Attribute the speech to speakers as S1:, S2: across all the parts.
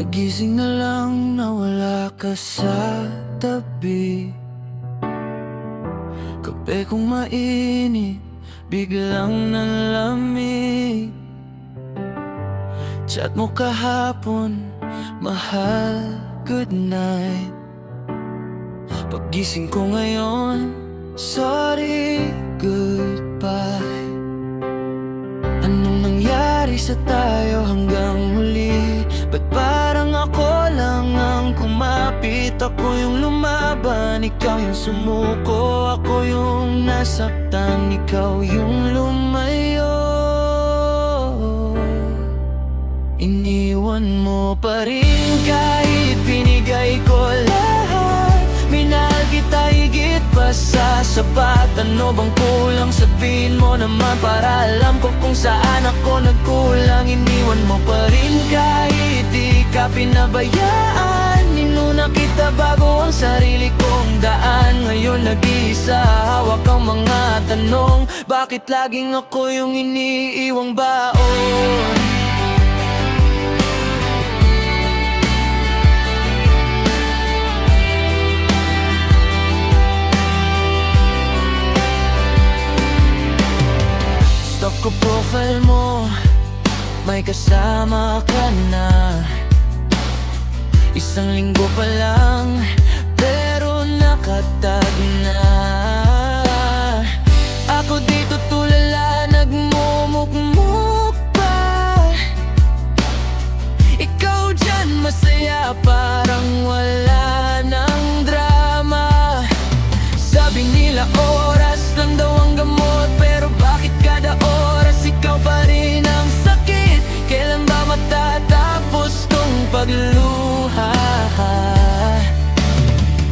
S1: Nagising na lang na wala ka sa tabi. Kape kong mainit, biglang nalamig. Chat mo kahapon, mahal, good night. Paggising ko ngayon, sorry, goodbye. Anong nangyari sa tayo hanggang huli? Ba't parang ako lang ang kumapit? Ako yung lumaban, ikaw yung sumuko. Ako yung nasaktan, ikaw yung lumayo. Iniwan mo pa rin kahit binigay ko lahat. Minahal kita higit pa sa sapat. Ano bang kulang? Sabihin mo naman para alam ko kung saan ako nagkulang. Iniwan mo pa rin kahit di ka pinabayaan. Inuna kita bago ang sarili kong daan. Ngayon nag-iisa, hawak ang mga tanong. Bakit laging ako yung iniiwang baon? Stalk ko profile mo, may kasama ka na. Isang linggo pa lang, pero nakatag na. Ako dito tulala, nagmumukmuk pa. Ikaw dyan masaya, parang wala ng drama. Sabi nila oras lang daw ang gamot, pero bakit kada oras ikaw pa rin ang sakit? Kailan ba matatapos tong pagluha?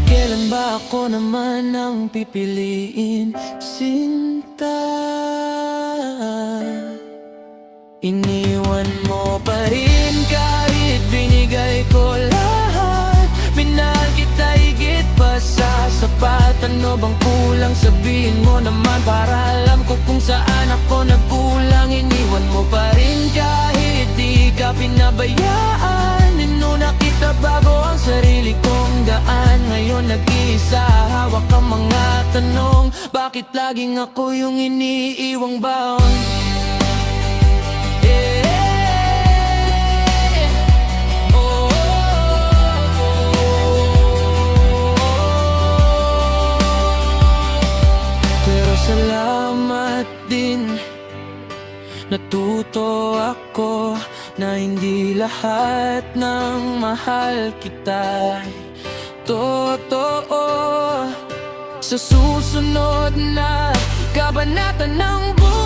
S1: Kailan ba ako naman ang pipiliin, sinta? Iniwan mo pa rin kahit binigay ko lahat. Minahal kita higit pa sa sapat. Ano bang kulang? Sabihin mo naman para alam ko kung saan ako nagkulang. Iniwan mo pa rin kahit di ka pinabayaan. Inuna kita bago ang sarili kong daan. Ngayon nag-iisa, hawak ang mga tanong. Bakit laging ako yung iniiwang baon? Salamat din, natuto ako na hindi lahat ng mahal kita totoo. Sa susunod na kabanata ng buhay,